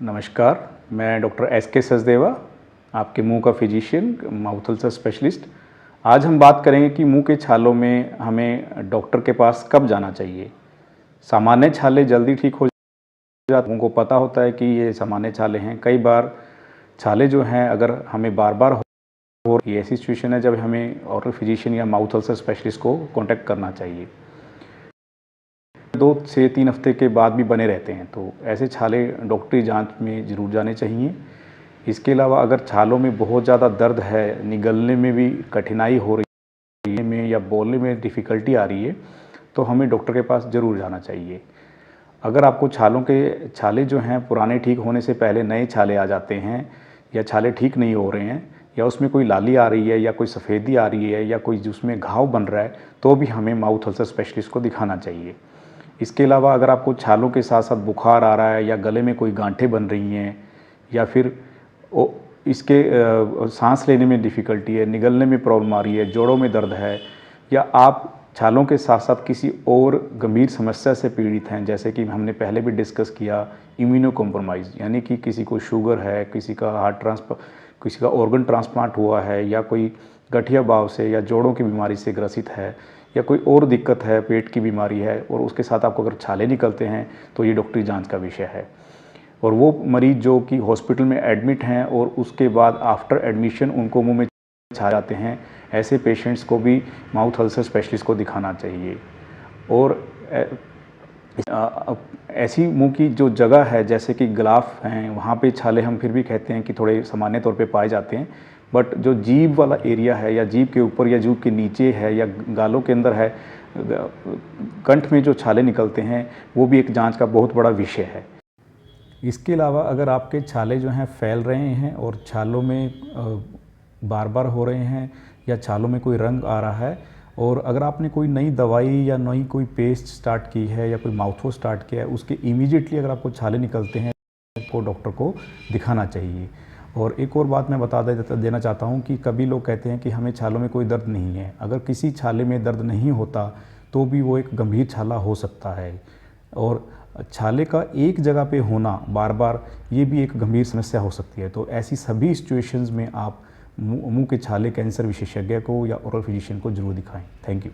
नमस्कार, मैं doctor S के सचदेवा, आपके मुंह का फिजिशियन, माउथ अल्सर स्पेशलिस्ट। आज हम बात करेंगे कि मुंह के छालों में हमें डॉक्टर के पास कब जाना चाहिए। सामान्य छाले जल्दी ठीक हो जाते हैं, उनको पता होता है कि ये सामान्य छाले हैं। कई बार छाले जो हैं अगर हमें बार बार हो ये ऐसी सिचुएशन है जब हमें ओरल फिजिशियन या माउथ अल्सर स्पेशलिस्ट को कॉन्टैक्ट करना चाहिए। 2 से 3 हफ्ते के बाद भी बने रहते हैं, तो ऐसे छाले डॉक्टरी जांच में ज़रूर जाने चाहिए। इसके अलावा अगर छालों में बहुत ज़्यादा दर्द है, निगलने में भी कठिनाई हो रही है में या बोलने में डिफ़िकल्टी आ रही है, तो हमें डॉक्टर के पास ज़रूर जाना चाहिए। अगर आपको छाले जो हैं पुराने ठीक होने से पहले नए छाले आ जाते हैं या छाले ठीक नहीं हो रहे हैं या उसमें कोई लाली आ रही है या कोई सफ़ेदी आ रही है या कोई जिसमें घाव बन रहा है, तो भी हमें माउथ अल्सर स्पेशलिस्ट को दिखाना चाहिए। इसके अलावा अगर आपको छालों के साथ साथ बुखार आ रहा है या गले में कोई गांठें बन रही हैं या फिर इसके सांस लेने में डिफ़िकल्टी है, निगलने में प्रॉब्लम आ रही है, जोड़ों में दर्द है, या आप छालों के साथ साथ किसी और गंभीर समस्या से पीड़ित हैं, जैसे कि हमने पहले भी डिस्कस किया, इम्यूनो कॉम्प्रोमाइज़, यानी कि किसी को शुगर है, किसी का ऑर्गन ट्रांसप्लांट हुआ है या कोई गठिया बाव से या जोड़ों की बीमारी से ग्रसित है या कोई और दिक्कत है, पेट की बीमारी है और उसके साथ आपको अगर छाले निकलते हैं, तो ये डॉक्टरी जांच का विषय है। और वो मरीज़ जो कि हॉस्पिटल में एडमिट हैं और उसके बाद आफ्टर एडमिशन उनको मुंह में छा जाते हैं, ऐसे पेशेंट्स को भी माउथ अल्सर स्पेशलिस्ट को दिखाना चाहिए। और ऐसी मुंह की जो जगह है, जैसे कि ग्लाफ हैं, वहाँ पे छाले हम फिर भी कहते हैं कि थोड़े सामान्य तौर पे पाए जाते हैं, बट जो जीभ वाला एरिया है या जीभ के ऊपर या जीभ के नीचे है या गालों के अंदर है, कंठ में जो छाले निकलते हैं, वो भी एक जांच का बहुत बड़ा विषय है। इसके अलावा अगर आपके छाले जो हैं फैल रहे हैं और छालों में बार बार हो रहे हैं या छालों में कोई रंग आ रहा है, और अगर आपने कोई नई दवाई या नई कोई पेस्ट स्टार्ट की है या कोई माउथ वॉश स्टार्ट किया है, उसके इमीडिएटली अगर आपको छाले निकलते हैं तो डॉक्टर को दिखाना चाहिए। और एक और बात मैं बता देना चाहता हूँ कि कभी लोग कहते हैं कि हमें छालों में कोई दर्द नहीं है। अगर किसी छाले में दर्द नहीं होता तो भी वो एक गंभीर छाला हो सकता है, और छाले का एक जगह पे होना बार बार, ये भी एक गंभीर समस्या हो सकती है। तो ऐसी सभी सिचुएशंस में आप मुंह के छाले कैंसर विशेषज्ञ को या ओरल फिजिशियन को जरूर दिखाएं। Thank you.